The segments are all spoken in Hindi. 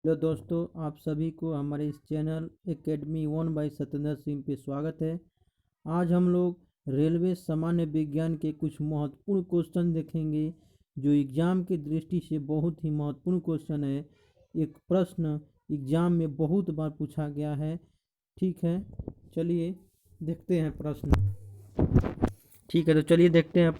हेलो दोस्तों, आप सभी को हमारे इस channel academy 1 by Satyendra Singh पे स्वागत है। आज हम लोग रेलवे सामान्य विज्ञान के कुछ महत्वपूर्ण क्वेश्चन देखेंगे जो एग्ज़ाम की दृष्टि से बहुत ही महत्वपूर्ण क्वेश्चन है। एक प्रश्न एग्ज़ाम में बहुत बार पूछा गया है। ठीक है, चलिए देखते हैं प्रश्न। ठीक है, तो चलिए देखते हैं।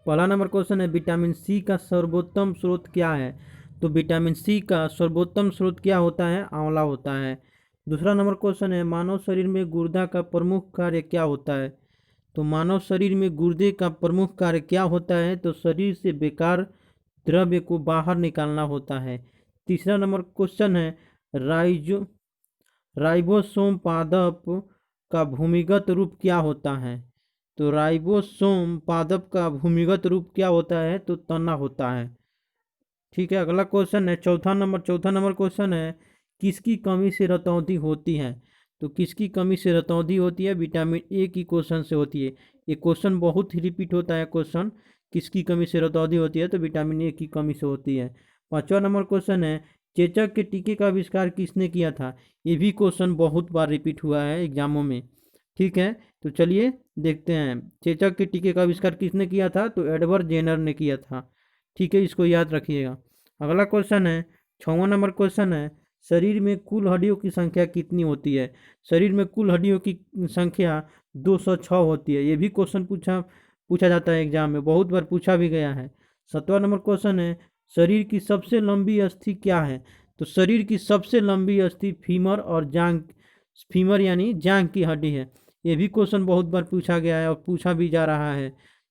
पहला नंबर क्वेश्चन है, विटामिन सी का सर्वोत्तम स्रोत क्या है? तो विटामिन सी का सर्वोत्तम स्रोत क्या होता है? आंवला होता है। दूसरा नंबर क्वेश्चन है, मानव शरीर में गुर्दा का प्रमुख कार्य क्या होता है? तो मानव शरीर में गुर्दे का प्रमुख कार्य क्या होता है? तो शरीर से बेकार द्रव्य को बाहर निकालना होता है। तीसरा नंबर क्वेश्चन है, राइजो राइबोसोम पादप का भूमिगत रूप क्या होता है? तो राइबोसोम पादप का भूमिगत रूप क्या होता है? तो तना होता है। ठीक है, अगला क्वेश्चन है चौथा नंबर क्वेश्चन है, किसकी कमी से रतौंधी होती है? तो किसकी कमी से रतौंधी होती है? विटामिन ए की क्वेश्चन से होती है। ये क्वेश्चन बहुत ही रिपीट होता है। क्वेश्चन किसकी कमी से रतौंधी होती है? तो विटामिन ए की कमी से होती है। पांचवा नंबर क्वेश्चन है, चेचक के टीके का आविष्कार किसने किया था? ये भी क्वेश्चन बहुत बार रिपीट हुआ है एग्जामों में। ठीक है, तो चलिए देखते हैं, चेचक के टीके का आविष्कार किसने किया था? तो एडवर्ड जेनर ने किया था। ठीक है, इसको याद रखिएगा। अगला क्वेश्चन है, 6वां नंबर क्वेश्चन है, शरीर में कुल हड्डियों की संख्या कितनी होती है? शरीर में कुल हड्डियों की संख्या 206 होती है। ये भी क्वेश्चन पूछा जाता है एग्जाम में, बहुत बार पूछा भी गया है। 7वां नंबर क्वेश्चन है, शरीर की सबसे लंबी अस्थि क्या है? तो शरीर की सबसे लंबी अस्थि फीमर और जांग, फीमर यानी जांग की हड्डी है। ये भी क्वेश्चन बहुत बार पूछा गया है और पूछा भी जा रहा है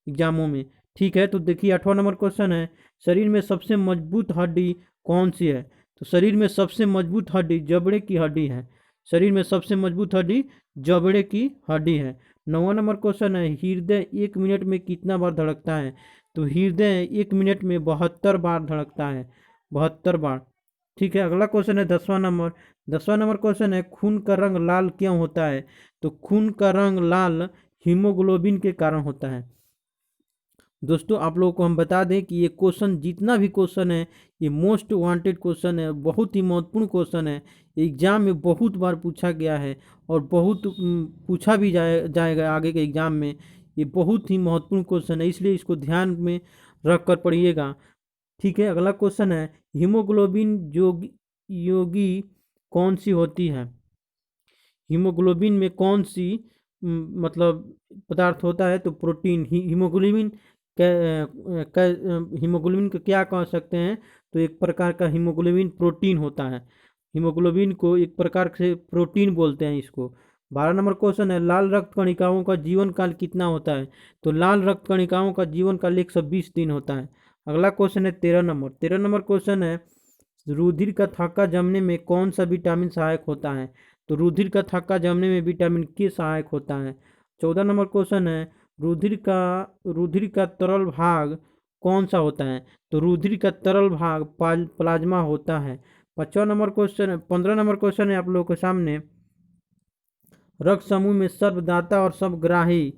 एग्जामों में। ठीक है, तो देखिए 8वां नंबर क्वेश्चन है, शरीर में सबसे मजबूत हड्डी कौन सी है? तो शरीर में सबसे मजबूत हड्डी जबड़े की हड्डी है। शरीर में सबसे मजबूत हड्डी जबड़े की हड्डी है। 9वां नंबर क्वेश्चन है, हृदय 1 मिनट में कितना बार धड़कता है? तो हृदय 1 मिनट में 72 बार धड़कता है, 72 बार। ठीक है, अगला क्वेश्चन है 10वां नंबर क्वेश्चन है, खून का रंग लाल क्यों होता है? तो खून का रंग लाल हीमोग्लोबिन के कारण होता है। दोस्तों, आप लोगों को हम बता दें कि ये क्वेश्चन, जितना भी क्वेश्चन है, ये मोस्ट वांटेड क्वेश्चन है, बहुत ही महत्वपूर्ण क्वेश्चन है। एग्जाम में बहुत बार पूछा गया है और बहुत पूछा भी जाएगा आगे के एग्जाम में। ये बहुत ही महत्वपूर्ण क्वेश्चन है, इसलिए इसको ध्यान में रख कर पढ़िएगा। ठीक है, अगला क्वेश्चन है, हीमोग्लोबिन योगी कौन सी होती है? हीमोग्लोबिन में कौन सी मतलब पदार्थ होता है? तो प्रोटीन। हीमोग्लोबिन को क्या कह सकते हैं? तो एक प्रकार का हीमोग्लोबिन प्रोटीन होता है। हीमोग्लोबिन को एक प्रकार से प्रोटीन बोलते हैं इसको। 12 नंबर क्वेश्चन है, लाल रक्त कणिकाओं का जीवन काल कितना होता है? तो लाल रक्त कणिकाओं का जीवन काल 120 दिन होता है। अगला क्वेश्चन है 13 नंबर क्वेश्चन है, रुधिर का थक्का जमने में कौन सा विटामिन सहायक होता है? तो रुधिर का थक्का जमने में विटामिन के सहायक होता है। 14 नंबर क्वेश्चन है, रुधिर का तरल भाग कौन सा होता है? तो रुधिर का तरल भाग प्लाज्मा होता है। 15 नंबर क्वेश्चन है आप लोगों के सामने, रक्त समूह में सर्वदाता और सर्वग्राही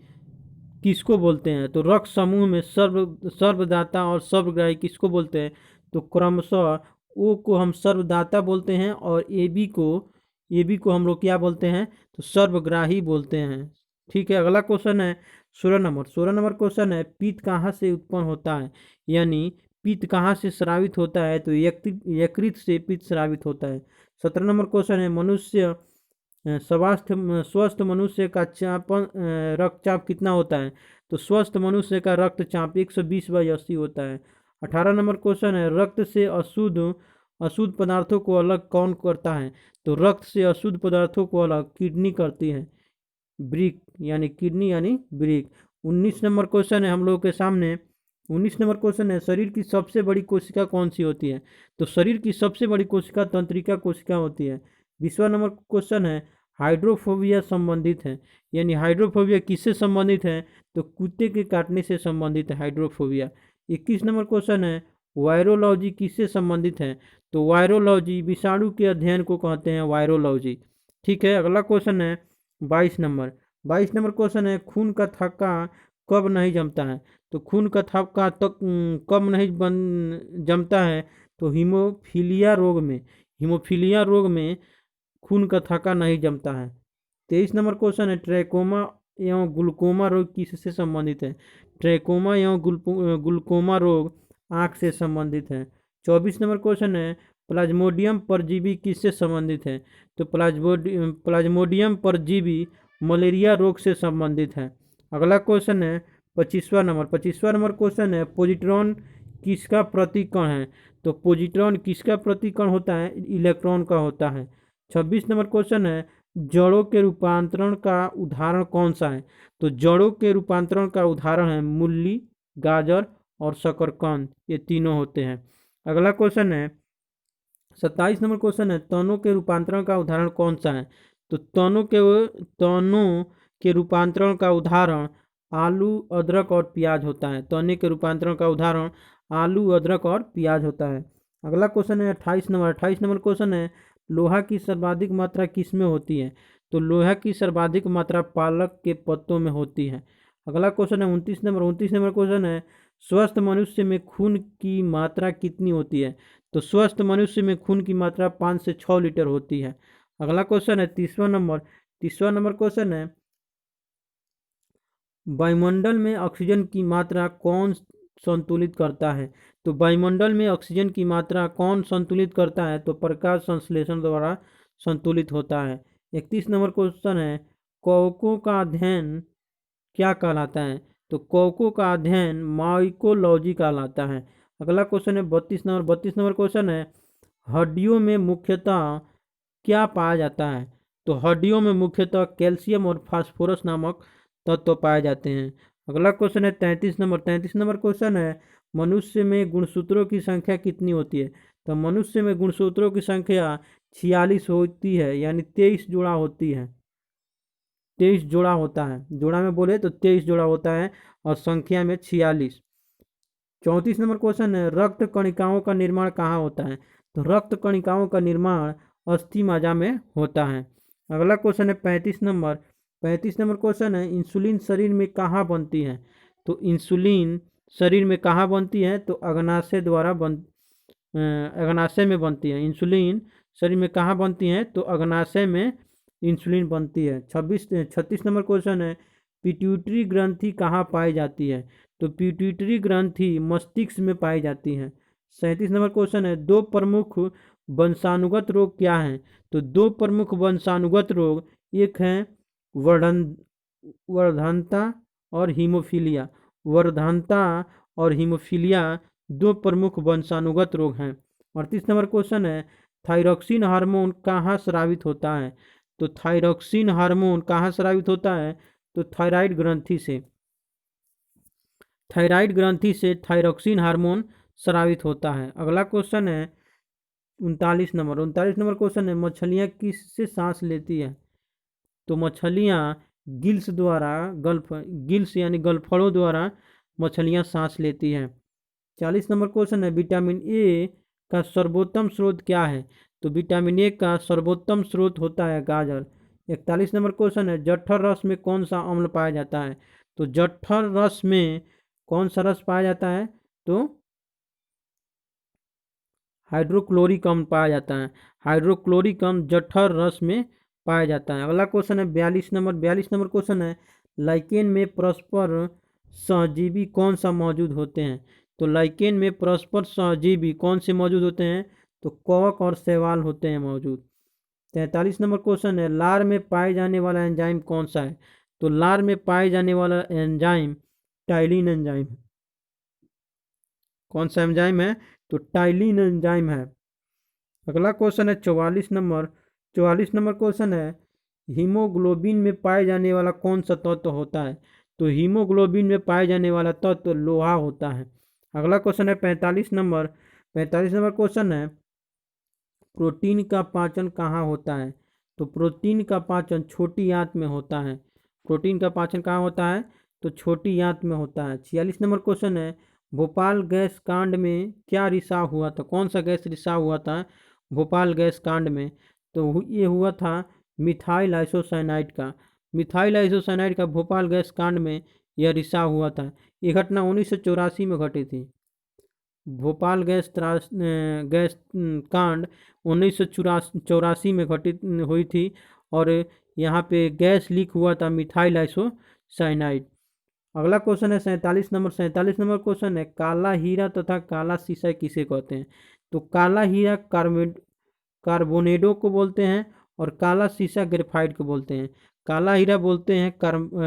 किसको बोलते हैं? तो रक्त समूह में सर्वदाता और सर्वग्राही किसको बोलते हैं? तो क्रमशः ओ को हम सर्वदाता बोलते हैं और ए बी को हम लोग क्या बोलते हैं? तो सर्वग्राही बोलते हैं। ठीक है, अगला क्वेश्चन है 16 नंबर क्वेश्चन है, पित्त कहाँ से उत्पन्न होता है? यानी पित्त कहाँ से स्रावित होता है? तो यकृत से पित्त स्रावित होता है। 17 नंबर क्वेश्चन है, स्वस्थ मनुष्य का रक्तचाप कितना होता है? तो स्वस्थ मनुष्य का रक्तचाप 120/80 होता है। 18 नंबर क्वेश्चन है, रक्त से अशुद्ध पदार्थों को अलग कौन करता है? तो रक्त से अशुद्ध पदार्थों को अलग किडनी करती है, ब्रिक यानी किडनी यानी ब्रिक। 19 नंबर क्वेश्चन है हम लोगों के सामने, 19 नंबर क्वेश्चन है, शरीर की सबसे बड़ी कोशिका कौन सी होती है? तो शरीर की सबसे बड़ी कोशिका तंत्रिका कोशिका होती है। 20वां नंबर क्वेश्चन है, हाइड्रोफोबिया संबंधित है, यानी हाइड्रोफोबिया किससे संबंधित है? तो कुत्ते के काटने से संबंधित है हाइड्रोफोबिया। 21 नंबर क्वेश्चन है, वायरोलॉजी किससे संबंधित है? तो वायरोलॉजी विषाणु के अध्ययन को कहते हैं वायरोलॉजी। ठीक है, अगला क्वेश्चन है 22 नंबर क्वेश्चन है, खून का थक्का कब नहीं जमता है? तो खून का थक्का कब नहीं जमता है? तो हीमोफीलिया रोग में खून का थक्का नहीं जमता है। 23 नंबर क्वेश्चन है, ट्रैकोमा एवं ग्लूकोमा रोग किससे संबंधित है? ट्रैकोमा एवं ग्लूकोमा रोग आँख से संबंधित है। 24 नंबर क्वेश्चन है, प्लाज्मोडियम परजीवी किससे संबंधित है? तो प्लाज्मोडियम परजीवी मलेरिया रोग से संबंधित है। अगला क्वेश्चन है 25वां नंबर क्वेश्चन है, पॉजिट्रॉन किसका प्रतिकण है? तो पॉजिट्रॉन किसका प्रतिकण होता है? इलेक्ट्रॉन का होता है। 26 नंबर क्वेश्चन है, जड़ों के रूपांतरण का उदाहरण कौन सा है? तो जड़ों के रूपांतरण का उदाहरण है मूली, गाजर और शकरकंद, ये तीनों होते हैं। अगला क्वेश्चन है 27 नंबर क्वेश्चन है, तनों के रूपांतरण का उदाहरण कौन सा है? तो तनों के रूपांतरण का उदाहरण आलू, अदरक और प्याज होता है। तने के रूपांतरण का उदाहरण आलू, अदरक और प्याज होता है। अगला क्वेश्चन है 28 नंबर क्वेश्चन है, लोहा की सर्वाधिक मात्रा किस में होती है? तो लोहा की सर्वाधिक मात्रा पालक के पत्तों में होती है। अगला क्वेश्चन है 29 नंबर क्वेश्चन है, स्वस्थ मनुष्य में खून की मात्रा कितनी होती है? तो स्वस्थ मनुष्य में खून की मात्रा 5 से 6 लीटर होती है। अगला क्वेश्चन है 30वां नंबर क्वेश्चन है, वायुमंडल में ऑक्सीजन की मात्रा कौन संतुलित करता है? तो वायुमंडल में ऑक्सीजन की मात्रा कौन संतुलित करता है? तो प्रकाश संश्लेषण द्वारा संतुलित होता है। 31 नंबर क्वेश्चन है, कवकों का अध्ययन क्या कहलाता है? तो कवकों का अध्ययन माइकोलॉजी कहलाता है। अगला क्वेश्चन है 32 नंबर क्वेश्चन है, हड्डियों में मुख्यतः क्या पाया जाता है? तो हड्डियों में मुख्यतः कैल्शियम और फास्फोरस नामक तत्व पाए जाते हैं। अगला क्वेश्चन है 33 नंबर क्वेश्चन है, मनुष्य में गुणसूत्रों की संख्या कितनी होती है? तो मनुष्य में गुणसूत्रों की संख्या 46 होती है, यानी 23 जोड़ा होती है। 23 जोड़ा होता है, जोड़ा में बोले तो 23 जोड़ा होता है और संख्या में 46। 34 नंबर क्वेश्चन है, रक्त कणिकाओं का निर्माण कहाँ होता है? तो रक्त कणिकाओं का निर्माण अस्थि मज्जा में होता है। अगला क्वेश्चन है 35 नंबर क्वेश्चन है, इंसुलिन शरीर में कहाँ बनती है? तो इंसुलिन शरीर में कहाँ बनती है? तो अग्नाशय में बनती है। इंसुलिन शरीर में कहाँ बनती है? तो अग्नाशय में इंसुलिन बनती है। 36 नंबर क्वेश्चन है, पिट्यूटरी ग्रंथि कहाँ पाई जाती है? तो पिट्यूटरी ग्रंथि मस्तिष्क में पाई जाती है। 37 नंबर क्वेश्चन है, दो प्रमुख वंशानुगत रोग क्या हैं? तो दो प्रमुख वंशानुगत रोग, एक है वर्धनता और हीमोफीलिया। वर्धनता और हीमोफीलिया दो प्रमुख वंशानुगत रोग हैं। 38 नंबर क्वेश्चन है, थायरॉक्सिन हार्मोन कहाँ स्रावित होता है? तो थायरॉक्सिन हार्मोन कहाँ स्रावित होता है? तो थायराइड ग्रंथि से थायरॉक्सिन हार्मोन स्रावित होता है। अगला क्वेश्चन है 39 नंबर क्वेश्चन है, मछलियाँ किससे सांस लेती है? तो मछलियाँ गिल्स यानी गलफड़ों द्वारा मछलियाँ सांस लेती हैं। 40 नंबर क्वेश्चन है, विटामिन ए का सर्वोत्तम स्रोत क्या है? तो विटामिन ए का सर्वोत्तम स्रोत होता है गाजर। 41 नंबर क्वेश्चन है, जठर रस में कौन सा अम्ल पाया जाता है? तो जठर रस में कौन सा रस पाया जाता है? तो हाइड्रोक्लोरिक अम्ल पाया जाता है। हाइड्रोक्लोरिक अम्ल जठर रस में पाया जाता है। अगला क्वेश्चन है 42 नंबर क्वेश्चन है, लाइकेन में परस्पर सहजीवी कौन सा मौजूद होते हैं? तो लाइकेन में परस्पर सहजीवी कौन से मौजूद होते हैं? तो कवक और शैवाल होते हैं मौजूद। 43 नंबर क्वेश्चन है, लार में पाए जाने वाला एंजाइम कौन सा है? तो लार में पाए जाने वाला एंजाइम टाइलिन एंजाइम। कौन सा एंजाइम है? तो टाइलिन एंजाइम है। अगला क्वेश्चन है 44 नंबर क्वेश्चन है, हीमोग्लोबिन में पाए जाने वाला कौन सा तत्व होता है? तो हीमोग्लोबिन में पाए जाने वाला तत्व लोहा होता है। अगला क्वेश्चन है 45 नंबर क्वेश्चन है, प्रोटीन का पाचन कहाँ होता है? तो प्रोटीन का पाचन छोटी आंत में होता है। प्रोटीन का पाचन कहाँ होता है? तो छोटी आंत में होता है। 46 नंबर क्वेश्चन है, भोपाल गैस कांड में क्या रिसाव हुआ था? कौन सा गैस रिसाव हुआ था भोपाल गैस कांड में? तो ये हुआ था मिथाइल आइसोसाइनाइड का। मिथाइल आइसोसाइनाइड का भोपाल गैस कांड में यह रिसाव हुआ था। ये घटना 1984 में घटी थी। भोपाल गैस कांड 1984 में घटित हुई थी और यहाँ पे गैस लीक हुआ था मिथाइल आइसोसाइनाइड। अगला क्वेश्चन है 47 नंबर क्वेश्चन है, काला हीरा तथा काला शीशा किसे कहते हैं? तो काला हीरा कार्बोनेडो को बोलते हैं और काला शीशा ग्रेफाइट को बोलते हैं। काला हीरा बोलते हैं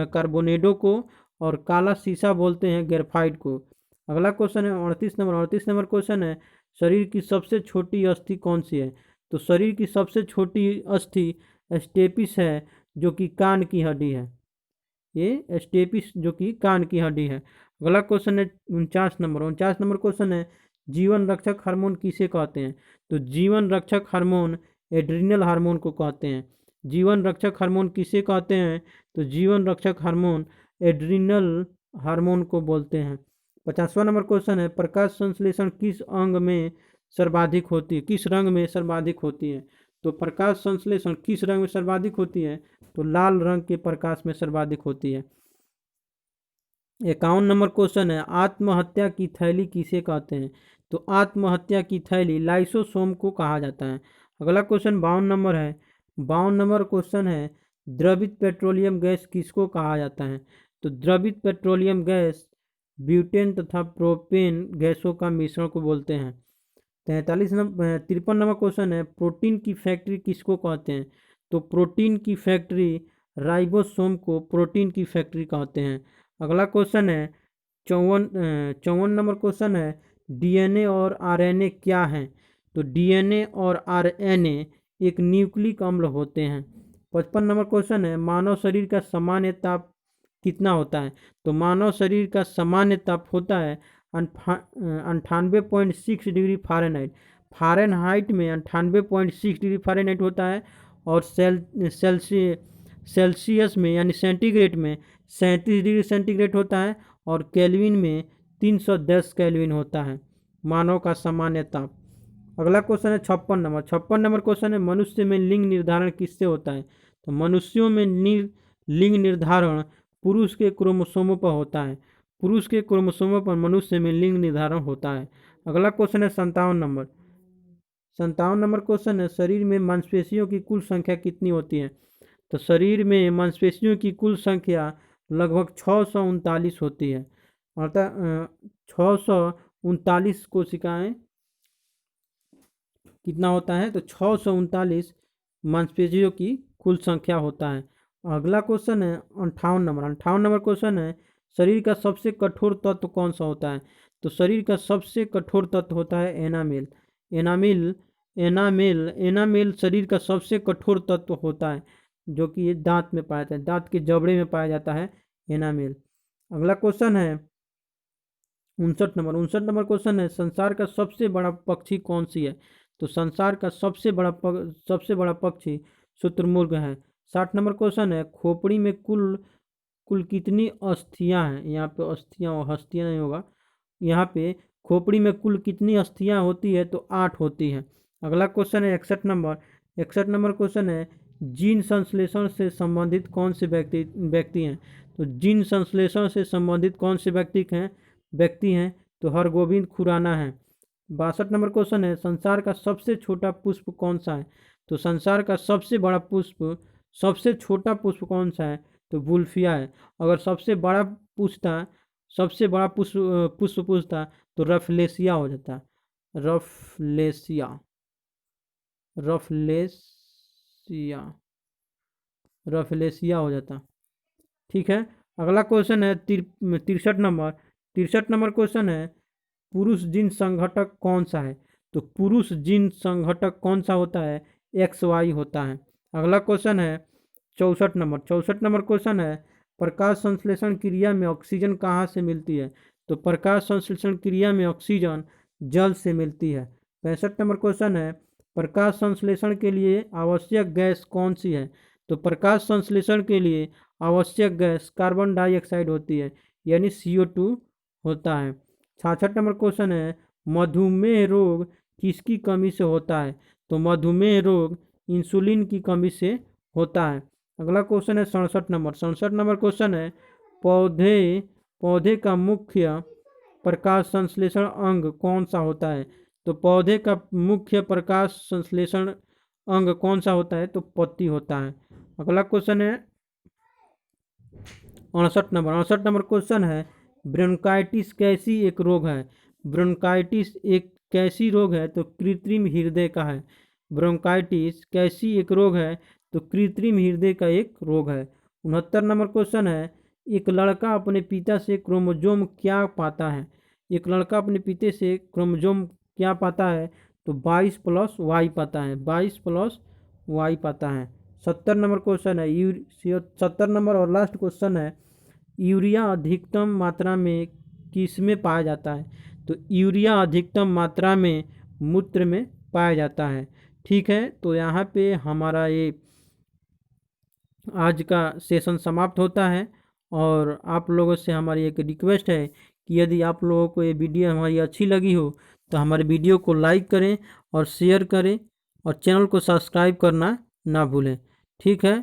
कार्बोनेडो को और काला शीशा बोलते हैं ग्रेफाइट को। अगला क्वेश्चन है 38 नंबर क्वेश्चन है, शरीर की सबसे छोटी अस्थि कौन सी है? तो शरीर की सबसे छोटी अस्थि स्टेपिस है, जो कि कान की हड्डी है। ये स्टेपिस जो कि कान की हड्डी है। अगला क्वेश्चन है 49 नंबर क्वेश्चन है, जीवन रक्षक हार्मोन किसे कहते हैं? तो जीवन रक्षक हार्मोन एड्रिनल हार्मोन को कहते हैं। जीवन रक्षक हार्मोन किसे कहते हैं? तो जीवन रक्षक हार्मोन एड्रिनल हार्मोन को बोलते हैं। 50वां नंबर क्वेश्चन है, प्रकाश संश्लेषण किस अंग में सर्वाधिक होती है, किस रंग में सर्वाधिक होती है? तो प्रकाश संश्लेषण किस रंग में सर्वाधिक होती है? तो लाल रंग के प्रकाश में सर्वाधिक होती है। 51 नंबर क्वेश्चन है, आत्महत्या की थैली किसे कहते हैं? तो आत्महत्या की थैली लाइसोसोम को कहा जाता है। अगला क्वेश्चन 52 नंबर है। 52 नंबर क्वेश्चन है, द्रवित पेट्रोलियम गैस किसको कहा जाता है? तो द्रवित पेट्रोलियम गैस ब्यूटेन तथा प्रोपेन गैसों का मिश्रण को बोलते हैं। 53नंबर क्वेश्चन है, प्रोटीन की फैक्ट्री किसको कहते हैं? तो प्रोटीन की फैक्ट्री राइबोसोम को प्रोटीन की फैक्ट्री कहते हैं। अगला क्वेश्चन है 54नंबर क्वेश्चन है, डीएनए और आरएनए क्या है? तो डीएनए और आरएनए एक न्यूक्लिक अम्ल होते हैं। 55नंबर क्वेश्चन है, मानव शरीर का सामान्य ताप कितना होता है? तो मानव शरीर का सामान्य ताप होता है 98.6 डिग्री फ़ारेनहाइट। फ़ारेनहाइट में 98.6 डिग्री फ़ारेनहाइट होता है और सेल्सियस में यानी सेंटीग्रेड में 37 डिग्री सेंटीग्रेड होता है और केल्विन में 310 केल्विन होता है मानव का सामान्य ताप। अगला क्वेश्चन है 56 नंबर क्वेश्चन है, मनुष्य में लिंग निर्धारण किससे होता है? तो मनुष्यों में लिंग निर्धारण पुरुष के क्रोमोसोमों पर होता है। पुरुष के क्रोमोसोमों पर मनुष्य में लिंग निर्धारण होता है। अगला क्वेश्चन है 57 नंबर क्वेश्चन है, शरीर में मांसपेशियों की कुल संख्या कितनी होती है? तो शरीर में मांसपेशियों की कुल संख्या लगभग 639 होती है। अर्थात 639 कोशिकाएं कितना होता है? तो 639 मांसपेशियों की कुल संख्या होता है। अगला क्वेश्चन है 58 नंबर क्वेश्चन है, शरीर का सबसे कठोर तत्व कौन सा होता है? तो शरीर का सबसे कठोर तत्व होता है एनामेल। एनामेल शरीर का सबसे कठोर तत्व होता है, जो कि ये दांत में पाया जाता है, दांत के जबड़े में पाया जाता है एनामेल। अगला क्वेश्चन है 59 नंबर क्वेश्चन है, संसार का सबसे बड़ा पक्षी कौन सी है? तो संसार का सबसे बड़ा पक्षी शुतुरमुर्ग है। 60 नंबर क्वेश्चन है, खोपड़ी में कुल कितनी अस्थियां हैं? यहाँ पे अस्थियां और हस्तियां नहीं होगा। यहाँ पे खोपड़ी में कुल कितनी अस्थियां होती है? तो 8 होती है। अगला क्वेश्चन है 61 नंबर क्वेश्चन है, जीन संश्लेषण से संबंधित कौन से व्यक्ति हैं? तो जीन संश्लेषण से संबंधित कौन से व्यक्ति हैं? तो हरगोविंद खुराना है। 62 नंबर क्वेश्चन है, संसार का सबसे छोटा पुष्प कौन सा है? तो संसार का सबसे छोटा पुष्प कौन सा है? तो वुल्फिया है। अगर सबसे बड़ा पुष्प पूछता तो रफलेसिया हो जाता। रफलेसिया हो जाता। ठीक है। अगला क्वेश्चन है 63 नंबर क्वेश्चन है, पुरुष जीन संघटक कौन सा है? तो पुरुष जीन संघटक कौन सा होता है? XY होता है। अगला क्वेश्चन है 64 नंबर क्वेश्चन है, प्रकाश संश्लेषण क्रिया में ऑक्सीजन कहाँ से मिलती है? तो प्रकाश संश्लेषण क्रिया में ऑक्सीजन जल से मिलती है। 65 नंबर क्वेश्चन है, प्रकाश संश्लेषण के लिए आवश्यक गैस कौन सी है? तो प्रकाश संश्लेषण के लिए आवश्यक गैस कार्बन डाइऑक्साइड होती है, यानी CO2 होता है। 66 नंबर क्वेश्चन है, मधुमेह रोग किसकी कमी से होता है? तो मधुमेह रोग इंसुलिन की कमी से होता है। अगला क्वेश्चन है 67 नंबर क्वेश्चन है, पौधे का मुख्य प्रकाश संश्लेषण अंग कौन सा होता है? तो पौधे का मुख्य प्रकाश संश्लेषण अंग कौन सा होता है? तो पत्ती होता है। अगला क्वेश्चन है 68 नंबर क्वेश्चन है, ब्रोंकाइटिस कैसी एक रोग है? ब्रोंकाइटिस एक कैसी रोग है? तो कृत्रिम हृदय का है। ब्रोंकाइटिस कैसी एक रोग है? तो कृत्रिम हृदय का एक रोग है। 69 नंबर क्वेश्चन है, एक लड़का अपने पिता से क्रोमोजोम क्या पाता है? एक लड़का अपने पिता से क्रोमोजोम क्या पाता है? तो 22+Y पाता है। 22+Y पाता है। 70 नंबर क्वेश्चन है 70 नंबर और लास्ट क्वेश्चन है, यूरिया अधिकतम मात्रा में किस में पाया जाता है? तो यूरिया अधिकतम मात्रा में मूत्र में पाया जाता है। ठीक है, तो यहाँ पे हमारा ये आज का सेशन समाप्त होता है। और आप लोगों से हमारी एक रिक्वेस्ट है कि यदि आप लोगों को ये वीडियो हमारी अच्छी लगी हो तो हमारे वीडियो को लाइक करें और शेयर करें और चैनल को सब्सक्राइब करना ना भूलें। ठीक है।